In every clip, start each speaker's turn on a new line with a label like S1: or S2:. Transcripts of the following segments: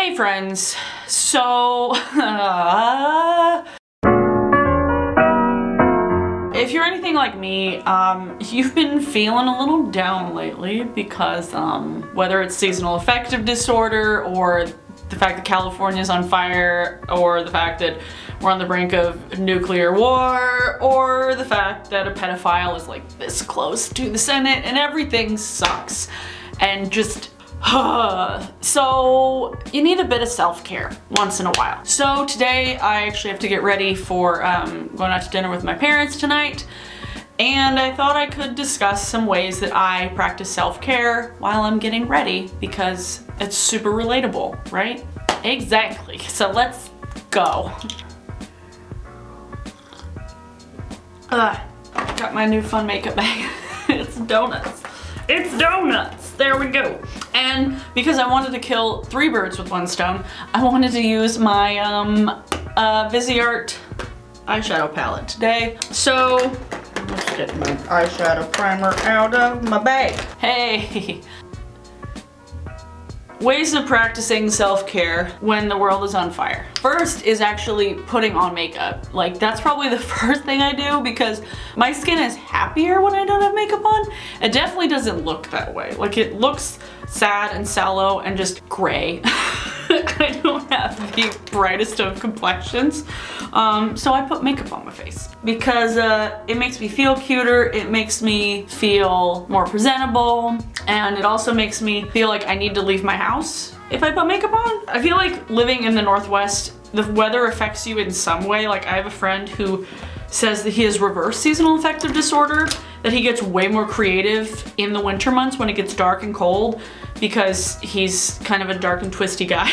S1: Hey friends, so if you're anything like me, you've been feeling a little down lately because whether it's seasonal affective disorder or the fact that California's on fire, or the fact that we're on the brink of nuclear war, or the fact that a pedophile is like this close to the Senate and everything sucks. And just so you need a bit of self-care once in a while. So today I actually have to get ready for going out to dinner with my parents tonight, and I thought I could discuss some ways that I practice self-care while I'm getting ready because it's super relatable, right? Exactly. So let's go. Got my new fun makeup bag. It's donuts. It's donuts! There we go. And because I wanted to kill 3 birds with 1 stone, I wanted to use my Viseart eyeshadow palette today. So let's get my eyeshadow primer out of my bag. Hey! Ways of practicing self-care when the world is on fire. First is actually putting on makeup. Like, that's probably the first thing I do because my skin is happier when I don't have makeup on. It definitely doesn't look that way. Like, it looks sad and sallow and just gray. I don't have the brightest of complexions. So I put makeup on my face because it makes me feel cuter, it makes me feel more presentable, and it also makes me feel like I need to leave my house if I put makeup on. I feel like living in the Northwest, the weather affects you in some way. Like, I have a friend who says that he has reverse seasonal affective disorder, that he gets way more creative in the winter months when it gets dark and cold because he's kind of a dark and twisty guy.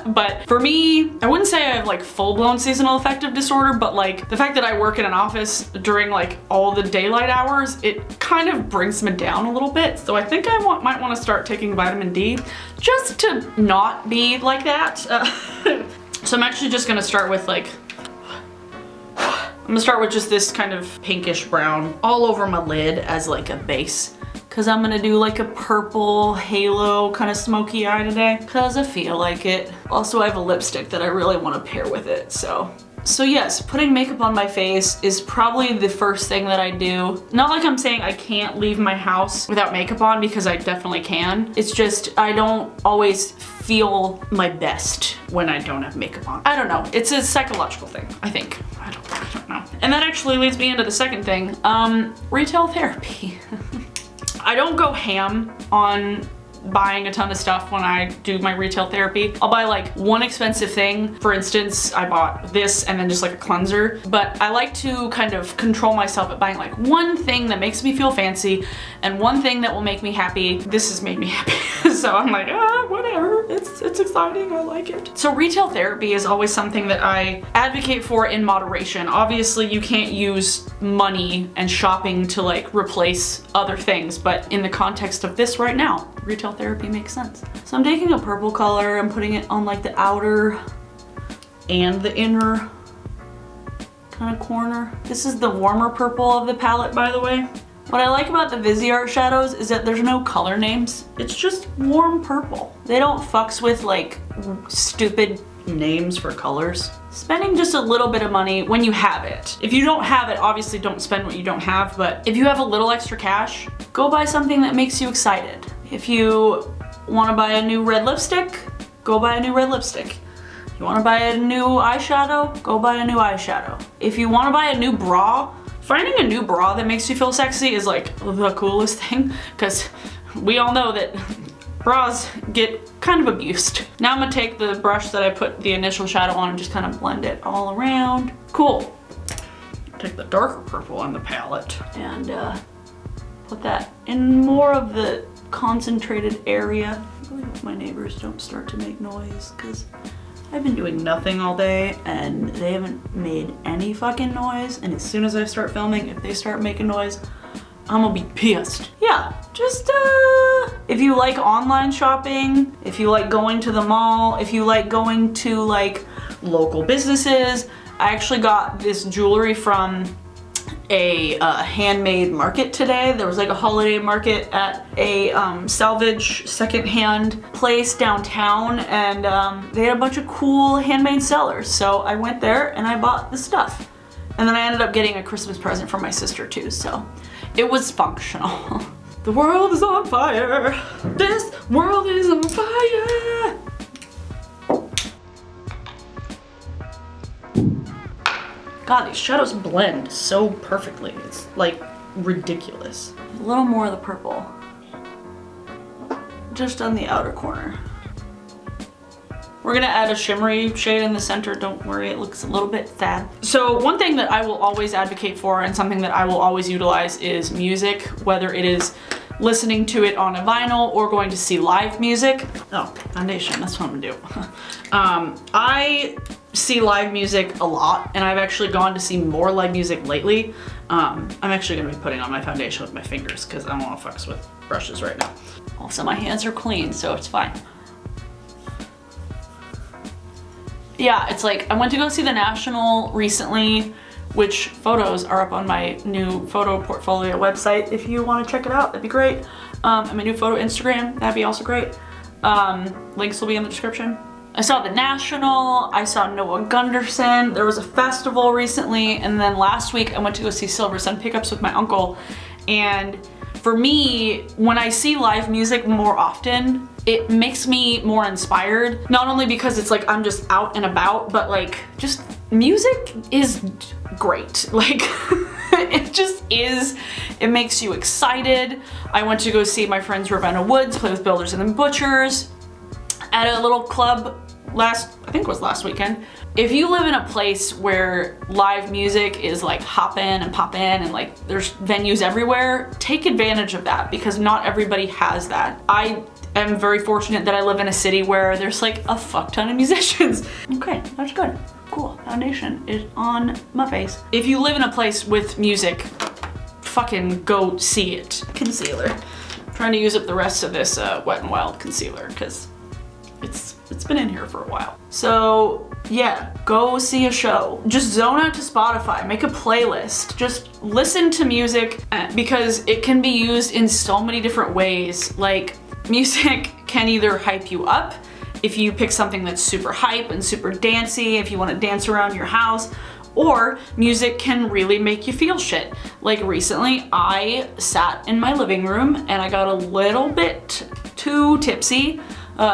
S1: But for me, I wouldn't say I have like full-blown seasonal affective disorder, but like the fact that I work in an office during like all the daylight hours, it kind of brings me down a little bit. So I think I might want to start taking vitamin D just to not be like that. So I'm actually just gonna start with like, I'm gonna start with just this kind of pinkish brown all over my lid as like a base. Cause I'm gonna do like a purple halo kind of smoky eye today. Cause I feel like it. Also, I have a lipstick that I really wanna pair with it, so. So yes, putting makeup on my face is probably the first thing that I do. Not like I'm saying I can't leave my house without makeup on, because I definitely can. It's just I don't always feel my best when I don't have makeup on. I don't know, it's a psychological thing, I think. I don't know. And that actually leads me into the second thing, retail therapy. I don't go ham on buying a ton of stuff when I do my retail therapy. I'll buy like one expensive thing. For instance, I bought this and then just like a cleanser, but I like to kind of control myself at buying like one thing that makes me feel fancy and one thing that will make me happy. This has made me happy. So I'm like, whatever, it's exciting, I like it. So retail therapy is always something that I advocate for in moderation. Obviously you can't use money and shopping to like replace other things, but in the context of this right now, retail therapy makes sense. So I'm taking a purple color, I'm putting it on like the outer and the inner kind of corner. This is the warmer purple of the palette, by the way. What I like about the Viseart shadows is that there's no color names. It's just warm purple. They don't fucks with like stupid names for colors. Spending just a little bit of money when you have it. If you don't have it, obviously don't spend what you don't have, but if you have a little extra cash, go buy something that makes you excited. If you want to buy a new red lipstick, go buy a new red lipstick. You want to buy a new eyeshadow, go buy a new eyeshadow. If you want to buy a new bra, finding a new bra that makes you feel sexy is like the coolest thing, because we all know that bras get kind of abused. Now I'm gonna take the brush that I put the initial shadow on and just kind of blend it all around. Cool. Take the darker purple on the palette and put that in more of the concentrated area. I really hope my neighbors don't start to make noise, because I've been doing nothing all day and they haven't made any fucking noise, and as soon as I start filming, if they start making noise, I'm gonna be pissed. Yeah, just if you like online shopping, if you like going to the mall, if you like going to like local businesses. I actually got this jewelry from a handmade market today. There was like a holiday market at a salvage secondhand place downtown, and they had a bunch of cool handmade sellers. So I went there and I bought the stuff. And then I ended up getting a Christmas present from my sister too, so it was functional. The world is on fire. This world is on fire. God, these shadows blend so perfectly. It's like ridiculous. A little more of the purple. Just on the outer corner. We're gonna add a shimmery shade in the center, don't worry, it looks a little bit sad. So one thing that I will always advocate for and something that I will always utilize is music, whether it is listening to it on a vinyl or going to see live music. Oh, foundation, that's what I'm gonna do. I see live music a lot, and I've actually gone to see more live music lately. I'm actually gonna be putting on my foundation with my fingers because I don't wanna fucks with brushes right now. Also, my hands are clean, so it's fine. Yeah, it's like, I went to go see the National recently, which photos are up on my new photo portfolio website. If you want to check it out, that'd be great. And my new photo Instagram, that'd be also great. Links will be in the description. I saw the National, I saw Noah Gunderson, there was a festival recently, and then last week I went to go see Silver Sun Pickups with my uncle. And for me, when I see live music more often, it makes me more inspired. Not only because it's like I'm just out and about, but like just music is great. Like it just is. It makes you excited. I went to go see my friends Ravenna Woods play with Builders and the Butchers at a little club I think it was last weekend. If you live in a place where live music is like hop in and pop in and like there's venues everywhere, take advantage of that because not everybody has that. I am very fortunate that I live in a city where there's like a fuck ton of musicians. Okay, that's good. Cool, foundation is on my face. If you live in a place with music, fucking go see it. Concealer. I'm trying to use up the rest of this Wet n Wild concealer because it's been in here for a while. So yeah, go see a show. Just zone out to Spotify, make a playlist. Just listen to music because it can be used in so many different ways. Like music can either hype you up if you pick something that's super hype and super dancey, if you want to dance around your house, or music can really make you feel shit. Like recently I sat in my living room and I got a little bit too tipsy,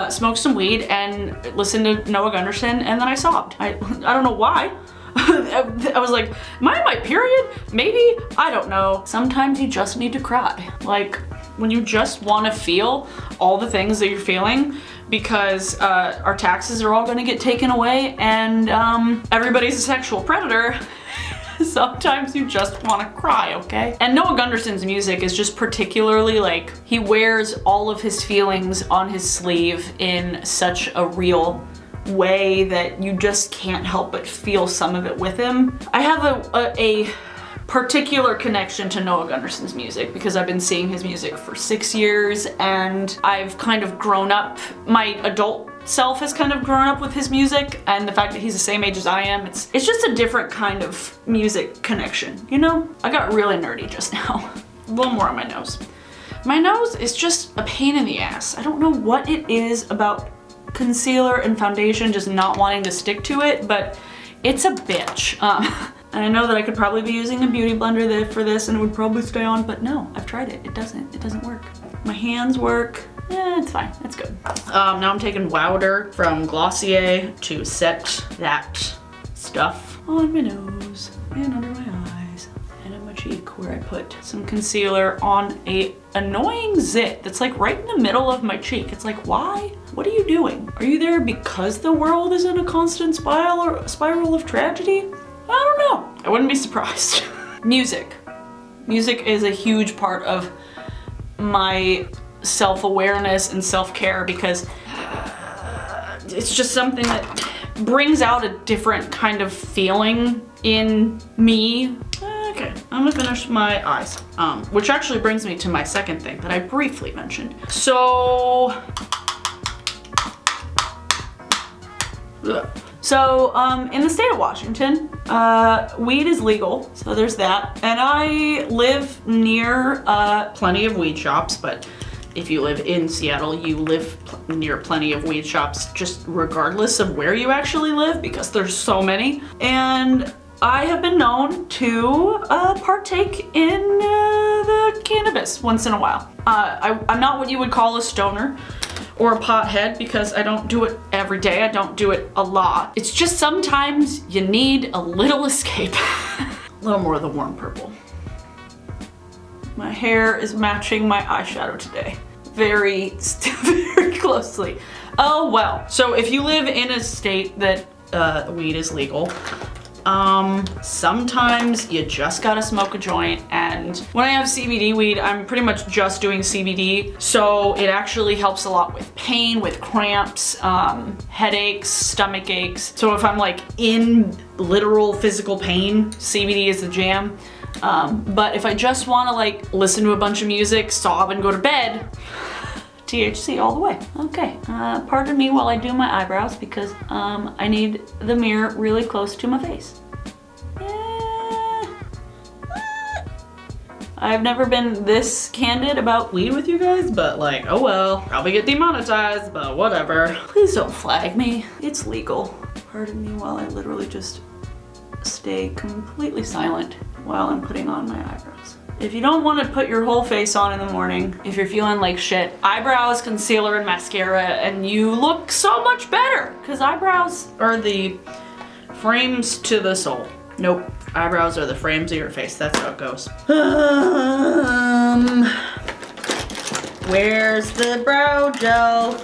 S1: smoked some weed and listened to Noah Gunderson, and then I sobbed. I don't know why. I was like, am I on my period? Maybe, I don't know. Sometimes you just need to cry. Like when you just want to feel all the things that you're feeling because our taxes are all gonna get taken away and everybody's a sexual predator. Sometimes you just want to cry, okay? And Noah Gunderson's music is just particularly like, he wears all of his feelings on his sleeve in such a real way that you just can't help but feel some of it with him. I have a particular connection to Noah Gunderson's music because I've been seeing his music for 6 years and I've kind of grown up, my adult self has kind of grown up with his music, and the fact that he's the same age as I am, it's just a different kind of music connection, you know? I got really nerdy just now. A little more on my nose. My nose is just a pain in the ass. I don't know what it is about concealer and foundation just not wanting to stick to it, but it's a bitch. And I know that I could probably be using a beauty blender for this and it would probably stay on, but no, I've tried it. It doesn't work. My hands work. Yeah, it's fine, it's good. Now I'm taking Wowder from Glossier to set that stuff on my nose and under my eyes and on my cheek where I put some concealer on a annoying zit that's like right in the middle of my cheek. It's like, why? What are you doing? Are you there because the world is in a constant spiral of tragedy? I don't know. I wouldn't be surprised. Music. Music is a huge part of my self-awareness and self-care because it's just something that brings out a different kind of feeling in me. Okay, I'm gonna finish my eyes, which actually brings me to my second thing that I briefly mentioned. So, So in the state of Washington, weed is legal, so there's that. And I live near plenty of weed shops, but if you live in Seattle, you live near plenty of weed shops, just regardless of where you actually live, because there's so many. And I have been known to partake in the cannabis once in a while. I'm not what you would call a stoner or a pothead because I don't do it every day. I don't do it a lot. It's just sometimes you need a little escape. A little more of the warm purple. My hair is matching my eyeshadow today. Very closely. Oh well. So if you live in a state that weed is legal, sometimes you just gotta smoke a joint, and when I have CBD weed, I'm pretty much just doing CBD, so it actually helps a lot with pain, with cramps, headaches, stomach aches. So if I'm like in literal physical pain, CBD is the jam. But if I just wanna like listen to a bunch of music, sob, and go to bed, THC all the way. Okay, pardon me while I do my eyebrows because I need the mirror really close to my face. I've never been this candid about weed with you guys, but like, oh well. Probably get demonetized, but whatever. Please don't flag me. It's legal. Pardon me while I literally just stay completely silent while I'm putting on my eyebrows. If you don't want to put your whole face on in the morning, if you're feeling like shit, eyebrows, concealer, and mascara, and you look so much better. Because eyebrows are the frames to the soul. Nope, eyebrows are the frames of your face. That's how it goes. Where's the brow gel?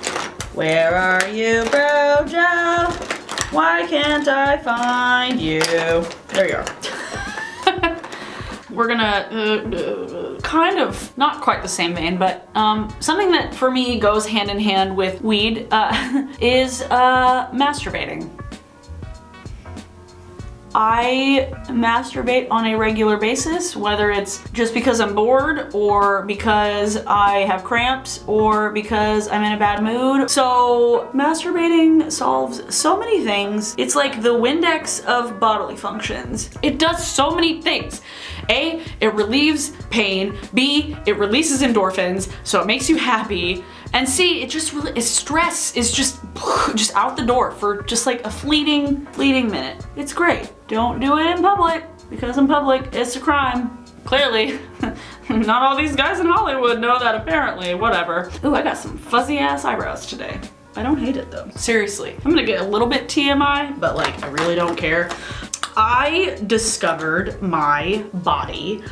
S1: Where are you, brow gel? Why can't I find you? There you are. We're gonna kind of, not quite the same vein, but something that for me goes hand in hand with weed is masturbating. I masturbate on a regular basis, whether it's just because I'm bored or because I have cramps or because I'm in a bad mood. So masturbating solves so many things. It's like the Windex of bodily functions. It does so many things. A, it relieves pain. B, it releases endorphins, so it makes you happy. And C, it just really, stress is just out the door for just like a fleeting minute. It's great. Don't do it in public, because in public it's a crime. Clearly. Not all these guys in Hollywood know that apparently, whatever. Ooh, I got some fuzzy ass eyebrows today. I don't hate it though. Seriously. I'm gonna get a little bit TMI, but like I really don't care. I discovered my body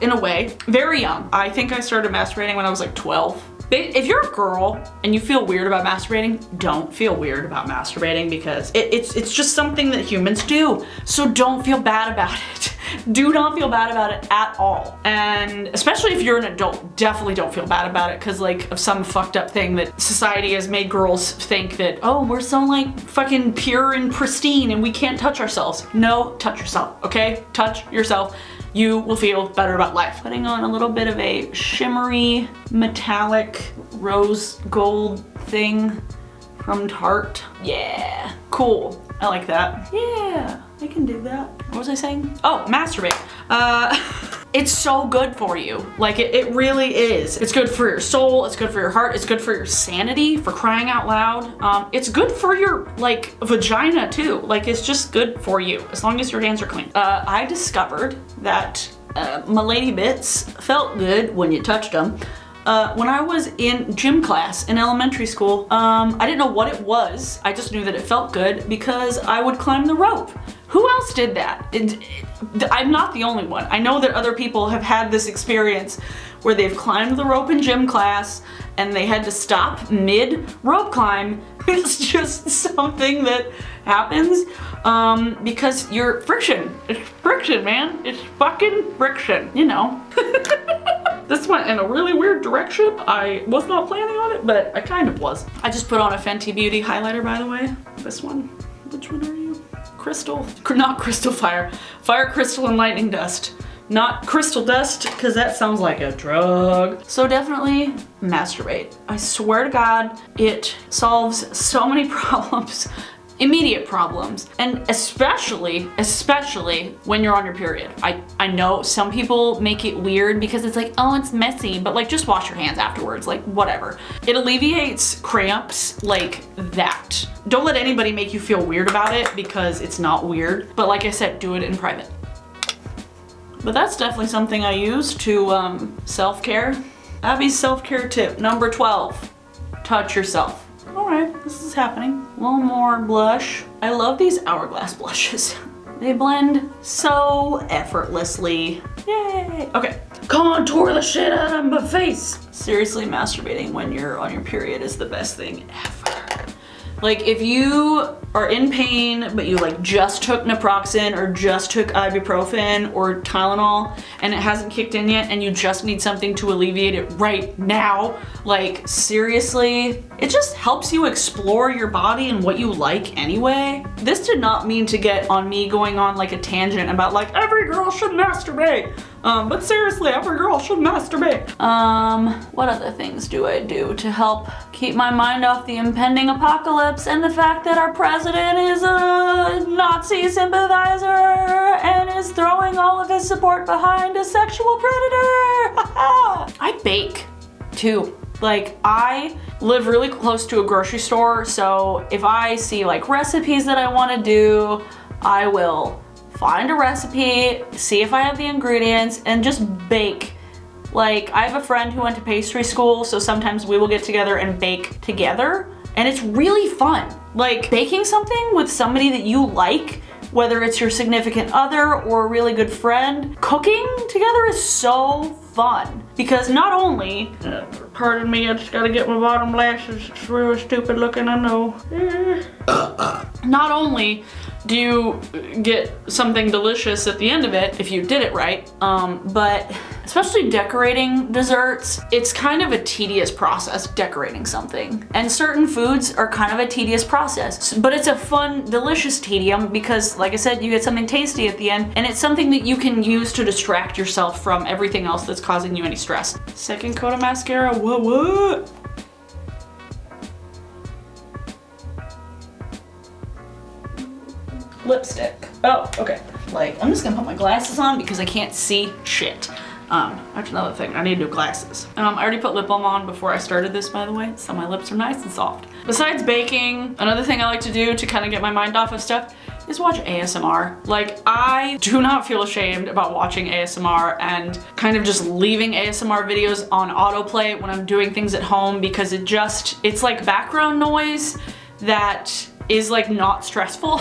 S1: in a way, very young. I think I started masturbating when I was like 12. If you're a girl and you feel weird about masturbating, don't feel weird about masturbating because it's just something that humans do. So don't feel bad about it. Do not feel bad about it at all. And especially if you're an adult, definitely don't feel bad about it because like of some fucked up thing that society has made girls think that, oh, we're so like fucking pure and pristine and we can't touch ourselves. No, touch yourself, okay? Touch yourself. You will feel better about life. Putting on a little bit of a shimmery, metallic, rose gold thing from Tarte. Yeah, cool. I like that. Yeah, I can do that. What was I saying? Oh, masturbate. It's so good for you. Like, it really is. It's good for your soul, it's good for your heart, it's good for your sanity, for crying out loud. It's good for your, like, vagina too. Like, it's just good for you, as long as your hands are clean. I discovered that my lady bits felt good when you touched them. When I was in gym class in elementary school, I didn't know what it was. I just knew that it felt good because I would climb the rope. Who else did that? I'm not the only one. I know that other people have had this experience where they've climbed the rope in gym class and they had to stop mid rope climb. It's just something that happens because you're friction. It's friction, man. It's fucking friction, you know. This went in a really weird direction. I was not planning on it, but I kind of was. I just put on a Fenty Beauty highlighter, by the way. This one. Which one are you? Crystal, not Crystal Fire. Fire Crystal and Lightning Dust. Not crystal dust, because that sounds like a drug. So definitely masturbate. I swear to God, it solves so many problems. Immediate problems, and especially when you're on your period. I know some people make it weird because it's like, oh, it's messy, but like just wash your hands afterwards, like whatever. It alleviates cramps like that. Don't let anybody make you feel weird about it because it's not weird, but like I said, do it in private. But that's definitely something I use to self-care. Abby's self-care tip number 12, touch yourself. Alright, this is happening. A little more blush. I love these Hourglass blushes. They blend so effortlessly. Yay! Okay, contour the shit out of my face! Seriously, masturbating when you're on your period is the best thing ever. Like if you are in pain, but you like just took naproxen or just took ibuprofen or Tylenol and it hasn't kicked in yet and you just need something to alleviate it right now, like seriously, it just helps you explore your body and what you like anyway. This did not mean to get on me going on like a tangent about like every girl should masturbate. But seriously, every girl should masturbate. What other things do I do to help keep my mind off the impending apocalypse and the fact that our president is a Nazi sympathizer and is throwing all of his support behind a sexual predator? I bake too. Like I live really close to a grocery store, so if I see like recipes that I want to do, I will find a recipe, see if I have the ingredients, and just bake. Like, I have a friend who went to pastry school, so sometimes we will get together and bake together, and it's really fun. Like, baking something with somebody that you like, whether it's your significant other or a really good friend, cooking together is so fun. Because not only, pardon me, I just gotta get my bottom lashes, it's really stupid looking, I know. Not only do you get something delicious at the end of it, if you did it right, but especially decorating desserts, it's kind of a tedious process decorating something. And certain foods are kind of a tedious process, but it's a fun, delicious tedium because, like I said, you get something tasty at the end, and it's something that you can use to distract yourself from everything else that's causing you any stress. Second coat of mascara, what? Lipstick. Oh, okay. Like, I'm just gonna put my glasses on because I can't see shit. That's another thing, I need new glasses. I already put lip balm on before I started this, by the way, so my lips are nice and soft. Besides baking, another thing I like to do to kind of get my mind off of stuff is watch ASMR. Like, I do not feel ashamed about watching ASMR and kind of just leaving ASMR videos on autoplay when I'm doing things at home because it's like background noise that is like not stressful.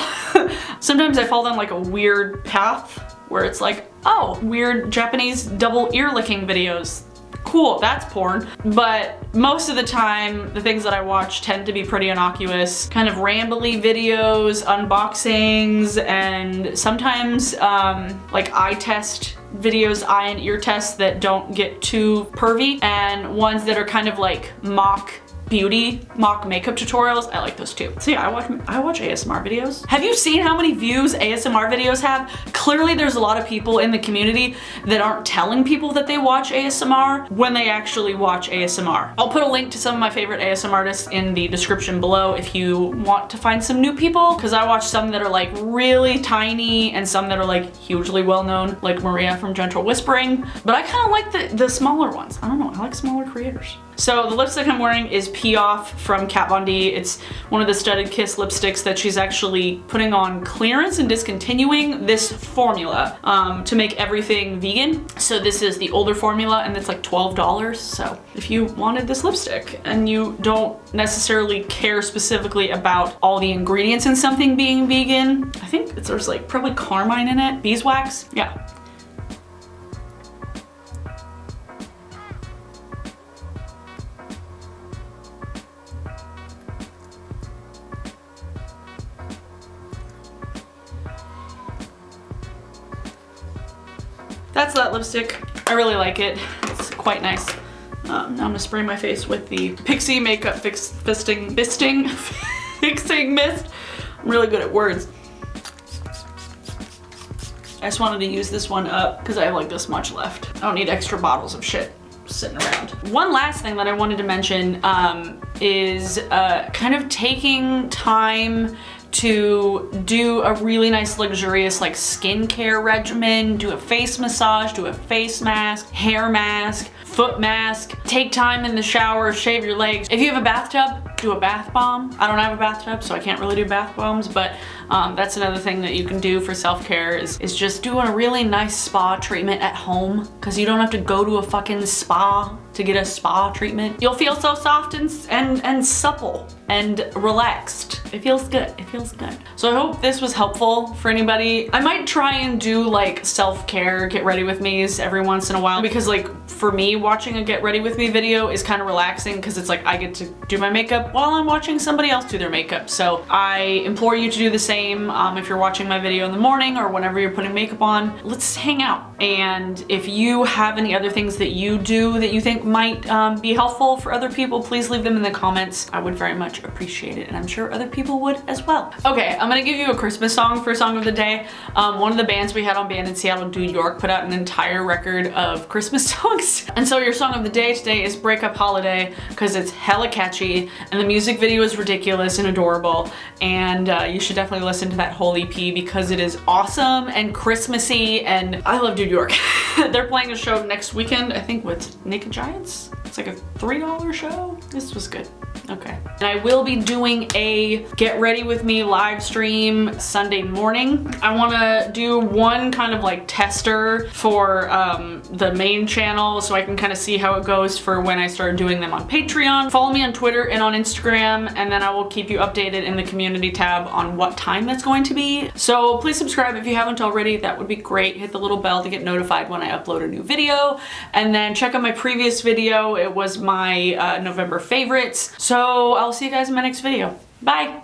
S1: Sometimes I fall down like a weird path where it's like, oh, weird Japanese double ear licking videos. Cool, that's porn. But most of the time, the things that I watch tend to be pretty innocuous, kind of rambly videos, unboxings, and sometimes like eye test videos, eye and ear tests that don't get too pervy, and ones that are kind of like mock beauty, mock makeup tutorials. I like those too. So yeah, I watch ASMR videos. Have you seen how many views ASMR videos have? Clearly there's a lot of people in the community that aren't telling people that they watch ASMR when they actually watch ASMR. I'll put a link to some of my favorite ASMRtists in the description below if you want to find some new people, because I watch some that are like really tiny and some that are like hugely well known, like Maria from Gentle Whispering, but I kind of like the smaller ones. I don't know, I like smaller creators. So the lipstick I'm wearing is Pee Off from Kat Von D. It's one of the Studded Kiss lipsticks that she's actually putting on clearance and discontinuing this formula to make everything vegan. So this is the older formula and it's like $12. So if you wanted this lipstick and you don't necessarily care specifically about all the ingredients in something being vegan, I think there's like probably carmine in it, beeswax, yeah. That's that lipstick. I really like it. It's quite nice. Now I'm gonna spray my face with the Pixie Makeup Fixing Mist. I'm really good at words. I just wanted to use this one up because I have like this much left. I don't need extra bottles of shit sitting around. One last thing that I wanted to mention is kind of taking time to do a really nice luxurious like skincare regimen, do a face massage, do a face mask, hair mask, foot mask, take time in the shower, shave your legs. If you have a bathtub, do a bath bomb. I don't have a bathtub, so I can't really do bath bombs, but that's another thing that you can do for self-care is just doing a really nice spa treatment at home, because you don't have to go to a fucking spa to get a spa treatment. You'll feel so soft and supple and relaxed. It feels good, it feels good. So I hope this was helpful for anybody. I might try and do like self-care get ready with me's every once in a while, because like for me, watching a get ready with me video is kind of relaxing because it's like I get to do my makeup while I'm watching somebody else do their makeup. So I implore you to do the same if you're watching my video in the morning or whenever you're putting makeup on. Let's hang out. And if you have any other things that you do that you think might be helpful for other people, please leave them in the comments. I would very much appreciate it, and I'm sure other people would as well. Okay, I'm gonna give you a Christmas song for Song of the Day. One of the bands we had on Band in Seattle, New York, put out an entire record of Christmas songs. And so your Song of the Day today is Breakup Holiday, because it's hella catchy and the music video is ridiculous and adorable, and you should definitely listen to that whole EP because it is awesome and Christmassy, and I love New York. They're playing a show next weekend, I think with Naked Giants. It's like a $3 show. This was good. Okay. And I will be doing a Get Ready With Me live stream Sunday morning. I want to do one kind of like tester for the main channel so I can kind of see how it goes for when I start doing them on Patreon. Follow me on Twitter and on Instagram, and then I will keep you updated in the community tab on what time that's going to be. So please subscribe if you haven't already. That would be great. Hit the little bell to get notified when I upload a new video, and then check out my previous video. It was my November favorites. So I'll see you guys in my next video. Bye!